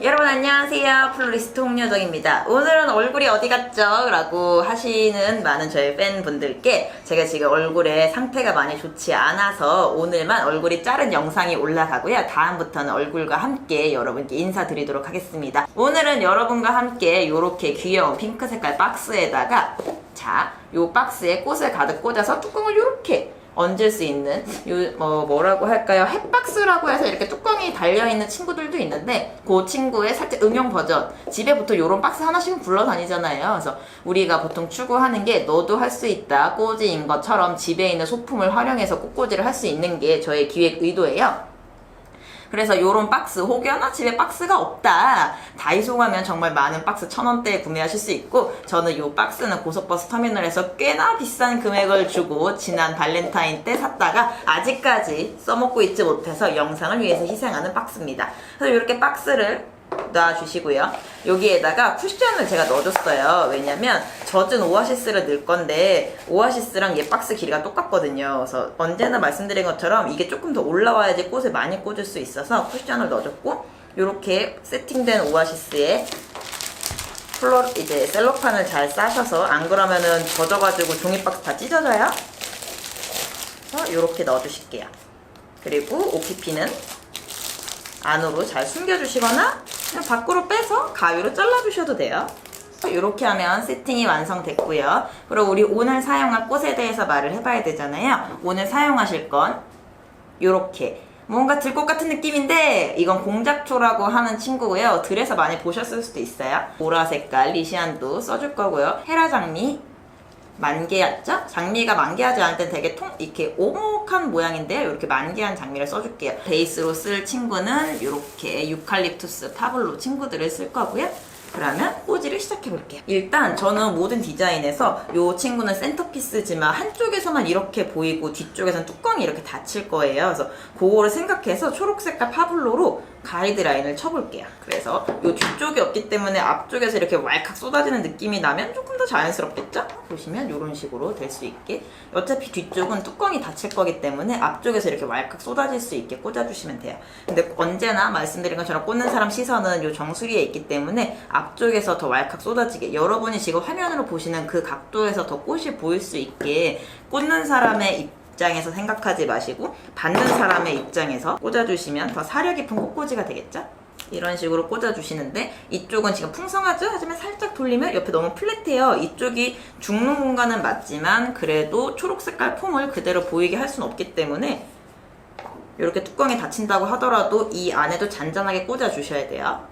여러분 안녕하세요. 플로리스트 홍여정입니다. 오늘은 얼굴이 어디 갔죠? 라고 하시는 많은 저희 팬분들께 제가 지금 얼굴에 상태가 많이 좋지 않아서 오늘만 얼굴이 자른 영상이 올라가고요. 다음부터는 얼굴과 함께 여러분께 인사드리도록 하겠습니다. 오늘은 여러분과 함께 이렇게 귀여운 핑크 색깔 박스에다가 요 박스에 꽃을 가득 꽂아서 뚜껑을 이렇게 얹을 수 있는 뭐라고 할까요? 햇박스라고 해서 이렇게 뚜껑이 달려있는 친구들도 있는데 그 친구의 살짝 응용 버전. 집에 보통 이런 박스 하나씩은 굴러다니잖아요. 그래서 우리가 보통 추구하는 게 너도 할 수 있다 꼬지인 것처럼 집에 있는 소품을 활용해서 꽃꽂이를 할 수 있는 게 저의 기획 의도예요. 그래서 요런 박스, 혹여나 집에 박스가 없다, 다이소 가면 정말 많은 박스 1,000원대에 구매하실 수 있고, 저는 요 박스는 고속버스 터미널에서 꽤나 비싼 금액을 주고 지난 발렌타인 때 샀다가 아직까지 써먹고 있지 못해서 영상을 위해서 희생하는 박스입니다. 그래서 이렇게 박스를 놔주시고요. 여기에다가 쿠션을 제가 넣어줬어요. 왜냐면 젖은 오아시스를 넣을 건데 오아시스랑 얘 박스 길이가 똑같거든요. 그래서 언제나 말씀드린 것처럼 이게 조금 더 올라와야지 꽃을 많이 꽂을 수 있어서 쿠션을 넣어줬고, 이렇게 세팅된 오아시스에 이제 셀로판을 잘 싸셔서, 안 그러면은 젖어가지고 종이박스 다 찢어져요. 그래서 이렇게 넣어주실게요. 그리고 OPP는 안으로 잘 숨겨주시거나 그냥 밖으로 빼서 가위로 잘라주셔도 돼요. 이렇게 하면 세팅이 완성됐고요. 그리고 우리 오늘 사용할 꽃에 대해서 말을 해봐야 되잖아요. 오늘 사용하실 건 이렇게 뭔가 들꽃 같은 느낌인데 이건 공작초라고 하는 친구고요. 들에서 많이 보셨을 수도 있어요. 보라 색깔 리시안도 써줄 거고요. 헤라장미 만개였죠? 장미가 만개하지 않을 땐 되게 이렇게 오목한 모양인데요. 이렇게 만개한 장미를 써줄게요. 베이스로 쓸 친구는 이렇게 유칼립투스, 파블로 친구들을 쓸 거고요. 그러면 꽂이를 시작해 볼게요. 일단 저는 모든 디자인에서 이 친구는 센터피스지만 한쪽에서만 이렇게 보이고 뒤쪽에서는 뚜껑이 이렇게 닫힐 거예요. 그래서 그거를 생각해서 초록색깔 파블로로 가이드라인을 쳐볼게요. 그래서 이 뒤쪽이 없기 때문에 앞쪽에서 이렇게 왈칵 쏟아지는 느낌이 나면 조금 더 자연스럽겠죠? 보시면 이런 식으로 될 수 있게, 어차피 뒤쪽은 뚜껑이 닫힐 거기 때문에 앞쪽에서 이렇게 왈칵 쏟아질 수 있게 꽂아주시면 돼요. 근데 언제나 말씀드린 것처럼 꽂는 사람 시선은 이 정수리에 있기 때문에 앞쪽에서 더 왈칵 쏟아지게, 여러분이 지금 화면으로 보시는 그 각도에서 더 꽃이 보일 수 있게 꽂는 사람의 입장에서 생각하지 마시고 받는 사람의 입장에서 꽂아주시면 더 사려 깊은 꽃꽂이가 되겠죠? 이런 식으로 꽂아주시는데, 이쪽은 지금 풍성하죠? 하지만 살짝 돌리면 옆에 너무 플랫해요. 이쪽이 죽는 공간은 맞지만 그래도 초록색깔 폼을 그대로 보이게 할 수는 없기 때문에 이렇게 뚜껑이 닫힌다고 하더라도 이 안에도 잔잔하게 꽂아주셔야 돼요.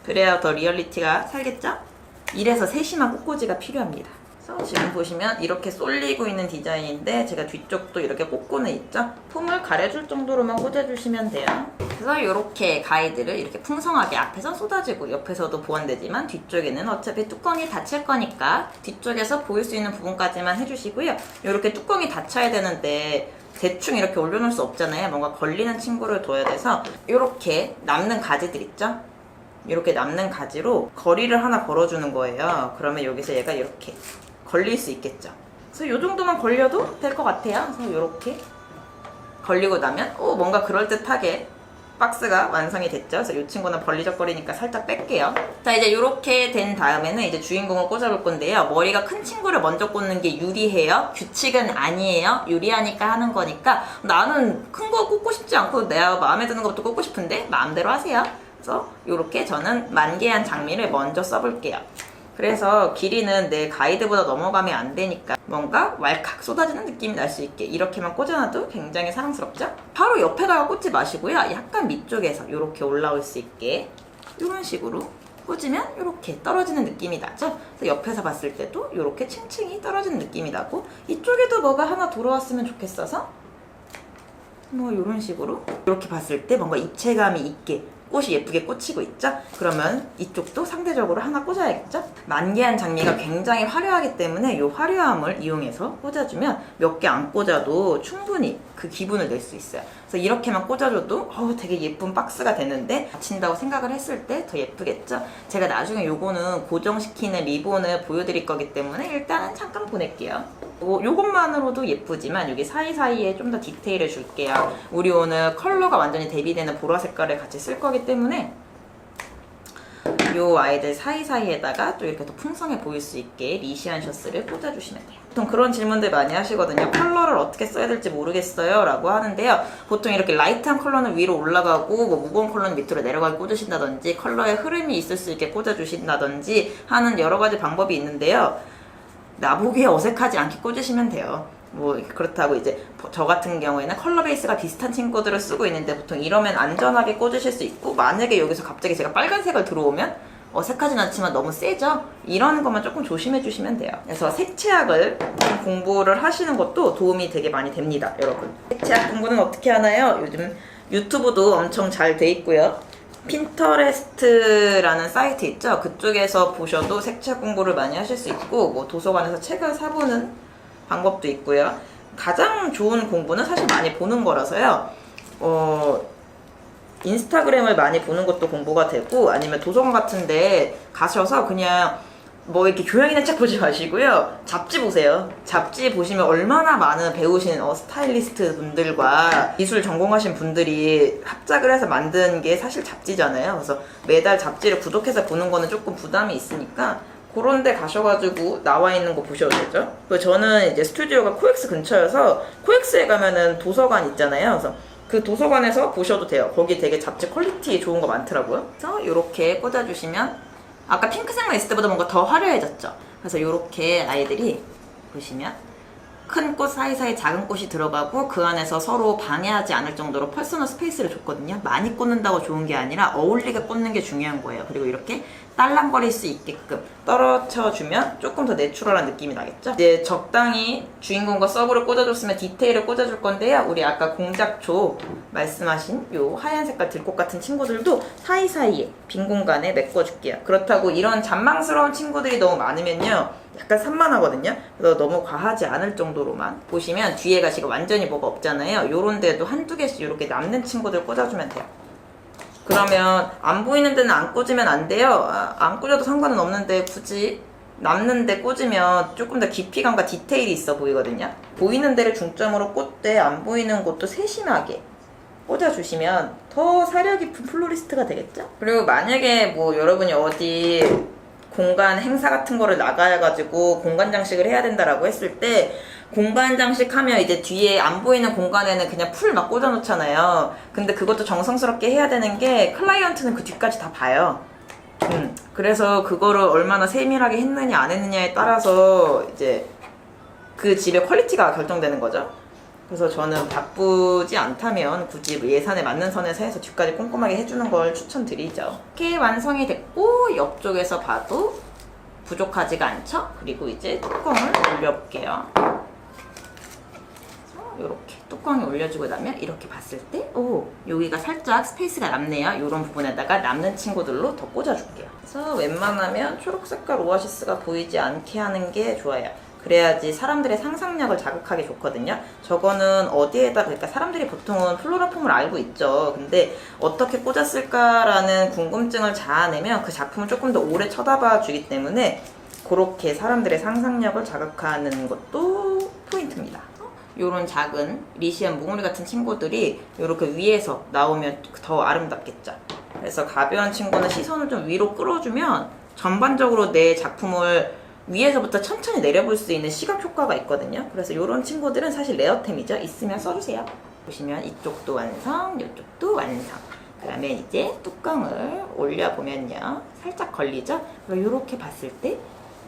그래야 더 리얼리티가 살겠죠? 이래서 세심한 꽃꽂이가 필요합니다. 그래서 지금 보시면 이렇게 쏠리고 있는 디자인인데 제가 뒤쪽도 이렇게 꽂고는 있죠? 폼을 가려줄 정도로만 꽂아주시면 돼요. 그래서 이렇게 가이드를 이렇게 풍성하게 앞에서 쏟아지고 옆에서도 보완되지만 뒤쪽에는 어차피 뚜껑이 닫힐 거니까 뒤쪽에서 보일 수 있는 부분까지만 해주시고요. 이렇게 뚜껑이 닫혀야 되는데 대충 이렇게 올려놓을 수 없잖아요. 뭔가 걸리는 친구를 둬야 돼서 이렇게 남는 가지들 있죠? 이렇게 남는 가지로 거리를 하나 걸어주는 거예요. 그러면 여기서 얘가 이렇게 걸릴 수 있겠죠. 그래서 이 정도만 걸려도 될 것 같아요. 그래서 이렇게 걸리고 나면 뭔가 그럴듯하게 박스가 완성이 됐죠. 그래서 이 친구는 벌리적거리니까 살짝 뺄게요. 자, 이제 이렇게 된 다음에는 이제 주인공을 꽂아볼 건데요. 머리가 큰 친구를 먼저 꽂는 게 유리해요. 규칙은 아니에요. 유리하니까 하는 거니까 나는 큰 거 꽂고 싶지 않고 내가 마음에 드는 것부터 꽂고 싶은데 마음대로 하세요. 그래서 이렇게 저는 만개한 장미를 먼저 써볼게요. 그래서 길이는 내 가이드보다 넘어가면 안 되니까 뭔가 왈칵 쏟아지는 느낌이 날 수 있게 이렇게만 꽂아놔도 굉장히 사랑스럽죠? 바로 옆에다가 꽂지 마시고요. 약간 밑쪽에서 이렇게 올라올 수 있게 이런 식으로 꽂으면 이렇게 떨어지는 느낌이 나죠? 그래서 옆에서 봤을 때도 이렇게 층층이 떨어지는 느낌이 나고, 이쪽에도 뭐가 하나 들어왔으면 좋겠어서 뭐 이런 식으로 이렇게 봤을 때 뭔가 입체감이 있게 꽃이 예쁘게 꽂히고 있죠? 그러면 이쪽도 상대적으로 하나 꽂아야겠죠? 만개한 장미가 굉장히 화려하기 때문에 이 화려함을 이용해서 꽂아주면 몇 개 안 꽂아도 충분히 그 기분을 낼 수 있어요. 그래서 이렇게만 꽂아줘도 되게 예쁜 박스가 되는데 닫힌다고 생각을 했을 때 더 예쁘겠죠? 제가 나중에 요거는 고정시키는 리본을 보여드릴 거기 때문에 일단은 잠깐 보낼게요. 요것만으로도 예쁘지만 여기 사이사이에 좀 더 디테일을 줄게요. 우리 오늘 컬러가 완전히 대비되는 보라 색깔을 같이 쓸 거기 때문에 요 아이들 사이사이에다가 또 이렇게 더 풍성해 보일 수 있게 리시안 셔츠를 꽂아주시면 돼요. 보통 그런 질문들 많이 하시거든요. 컬러를 어떻게 써야 될지 모르겠어요 라고 하는데요. 보통 이렇게 라이트한 컬러는 위로 올라가고 뭐 무거운 컬러는 밑으로 내려가게 꽂으신다든지 컬러의 흐름이 있을 수 있게 꽂아주신다든지 하는 여러 가지 방법이 있는데요. 나보기에 어색하지 않게 꽂으시면 돼요. 뭐 그렇다고 이제 저 같은 경우에는 컬러 베이스가 비슷한 친구들을 쓰고 있는데 보통 이러면 안전하게 꽂으실 수 있고, 만약에 여기서 갑자기 제가 빨간색을 들어오면 어색하진 않지만 너무 세죠? 이런 것만 조금 조심해 주시면 돼요. 그래서 색채학을 공부를 하시는 것도 도움이 되게 많이 됩니다, 여러분. 색채학 공부는 어떻게 하나요? 요즘 유튜브도 엄청 잘 돼 있고요. 핀터레스트라는 사이트 있죠? 그쪽에서 보셔도 색채학 공부를 많이 하실 수 있고, 뭐 도서관에서 책을 사보는 방법도 있고요. 가장 좋은 공부는 사실 많이 보는 거라서요. 인스타그램을 많이 보는 것도 공부가 되고, 아니면 도서관 같은데 가셔서 그냥 뭐 이렇게 교양 있는 책 보지 마시고요. 잡지 보세요. 잡지 보시면 얼마나 많은 배우신 스타일리스트 분들과 미술 전공하신 분들이 합작을 해서 만든 게 사실 잡지잖아요. 그래서 매달 잡지를 구독해서 보는 거는 조금 부담이 있으니까 그런 데 가셔가지고 나와 있는 거 보셔도 되죠. 그리고 저는 이제 스튜디오가 코엑스 근처여서 코엑스에 가면은 도서관 있잖아요. 그래서 그 도서관에서 보셔도 돼요. 거기 되게 잡지 퀄리티 좋은 거 많더라고요. 그래서 이렇게 꽂아주시면 아까 핑크색만 있을 때보다 뭔가 더 화려해졌죠. 그래서 이렇게 아이들이 보시면 큰 꽃 사이사이 작은 꽃이 들어가고 그 안에서 서로 방해하지 않을 정도로 퍼스널 스페이스를 줬거든요. 많이 꽂는다고 좋은 게 아니라 어울리게 꽂는 게 중요한 거예요. 그리고 이렇게 딸랑거릴 수 있게끔 떨어쳐주면 조금 더 내추럴한 느낌이 나겠죠? 이제 적당히 주인공과 서브를 꽂아줬으면 디테일을 꽂아줄 건데요. 우리 아까 공작초 말씀하신 요 하얀 색깔 들꽃 같은 친구들도 사이사이에 빈 공간에 메꿔줄게요. 그렇다고 이런 잔망스러운 친구들이 너무 많으면요, 약간 산만하거든요. 그래서 너무 과하지 않을 정도로만 보시면 뒤에가 지금 완전히 뭐가 없잖아요. 요런 데도 한두 개씩 이렇게 남는 친구들 꽂아주면 돼요. 그러면 안 보이는 데는 안 꽂으면 안 돼요. 안 꽂아도 상관은 없는데 굳이 남는 데 꽂으면 조금 더 깊이감과 디테일이 있어 보이거든요. 보이는 데를 중점으로 꽂되 안 보이는 곳도 세심하게 꽂아주시면 더 사려 깊은 플로리스트가 되겠죠? 그리고 만약에 뭐 여러분이 어디 공간 행사 같은 거를 나가가지고 공간 장식을 해야 된다라고 했을 때, 공간 장식하면 이제 뒤에 안 보이는 공간에는 그냥 풀 막 꽂아 놓잖아요. 근데 그것도 정성스럽게 해야 되는 게 클라이언트는 그 뒤까지 다 봐요. 그래서 그거를 얼마나 세밀하게 했느냐 안 했느냐에 따라서 이제 그 집의 퀄리티가 결정되는 거죠. 그래서 저는 바쁘지 않다면 굳이 예산에 맞는 선에서 해서 뒤까지 꼼꼼하게 해주는 걸 추천드리죠. 이렇게 완성이 됐고, 옆쪽에서 봐도 부족하지가 않죠? 그리고 이제 뚜껑을 올려볼게요. 이렇게 뚜껑이 올려주고 나면 이렇게 봤을 때, 오, 여기가 살짝 스페이스가 남네요. 이런 부분에다가 남는 친구들로 더 꽂아줄게요. 그래서 웬만하면 초록 색깔 오아시스가 보이지 않게 하는 게 좋아요. 그래야지 사람들의 상상력을 자극하기 좋거든요. 저거는 어디에다, 그러니까 사람들이 보통은 플로라폼을 알고 있죠. 근데 어떻게 꽂았을까라는 궁금증을 자아내면 그 작품을 조금 더 오래 쳐다봐 주기 때문에 그렇게 사람들의 상상력을 자극하는 것도 포인트입니다. 요런 작은 리시안 뭉우리 같은 친구들이 이렇게 위에서 나오면 더 아름답겠죠. 그래서 가벼운 친구는 시선을 좀 위로 끌어주면 전반적으로 내 작품을 위에서부터 천천히 내려볼 수 있는 시각 효과가 있거든요. 그래서 이런 친구들은 사실 레어템이죠. 있으면 써주세요. 보시면 이쪽도 완성, 이쪽도 완성. 그러면 이제 뚜껑을 올려보면요, 살짝 걸리죠? 그리고 이렇게 봤을 때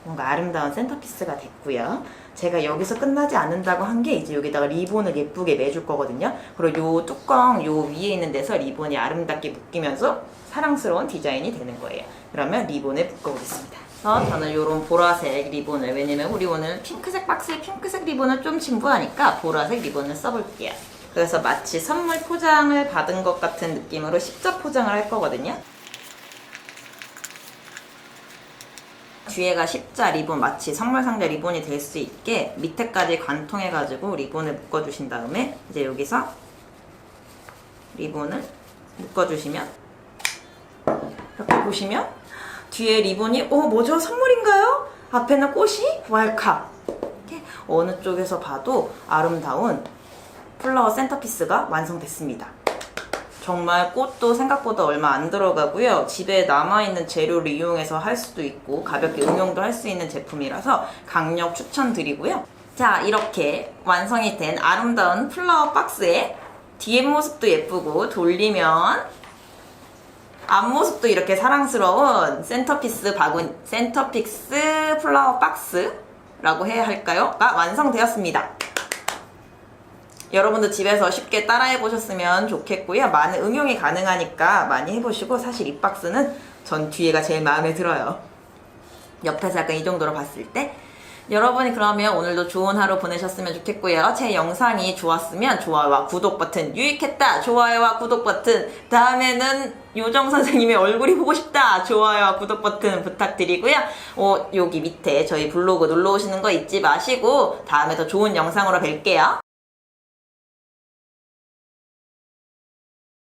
뭔가 아름다운 센터피스가 됐고요. 제가 여기서 끝나지 않는다고 한 게 이제 여기다가 리본을 예쁘게 매줄 거거든요. 그리고 요 뚜껑 요 위에 있는 데서 리본이 아름답게 묶이면서 사랑스러운 디자인이 되는 거예요. 그러면 리본을 묶어보겠습니다. 저는 이런 보라색 리본을, 왜냐면 우리 오늘 핑크색 박스에 핑크색 리본을 좀 진부하니까 보라색 리본을 써볼게요. 그래서 마치 선물 포장을 받은 것 같은 느낌으로 십자 포장을 할 거거든요. 뒤에가 십자 리본, 마치 선물 상자 리본이 될 수 있게 밑에까지 관통해가지고 리본을 묶어주신 다음에 이제 여기서 리본을 묶어주시면, 이렇게 보시면 뒤에 리본이 뭐죠? 선물인가요? 앞에는 꽃이 왈칵. 이렇게 어느 쪽에서 봐도 아름다운 플라워 센터피스가 완성됐습니다. 정말 꽃도 생각보다 얼마 안 들어가고요. 집에 남아있는 재료를 이용해서 할 수도 있고 가볍게 응용도 할 수 있는 제품이라서 강력 추천드리고요. 자, 이렇게 완성이 된 아름다운 플라워 박스에 뒷모습도 예쁘고 돌리면 앞모습도 이렇게 사랑스러운 센터피스 플라워 박스라고 해야 할까요? 가 완성되었습니다. 여러분도 집에서 쉽게 따라해 보셨으면 좋겠고요. 많은 응용이 가능하니까 많이 해보시고, 사실 이 박스는 전 뒤에가 제일 마음에 들어요. 옆에서 약간 이 정도로 봤을 때. 여러분이 그러면 오늘도 좋은 하루 보내셨으면 좋겠고요. 제 영상이 좋았으면 좋아요와 구독 버튼, 유익했다 좋아요와 구독 버튼, 다음에는 요정 선생님의 얼굴이 보고 싶다 좋아요와 구독 버튼 부탁드리고요. 여기 밑에 저희 블로그 놀러 오시는 거 잊지 마시고 다음에 더 좋은 영상으로 뵐게요.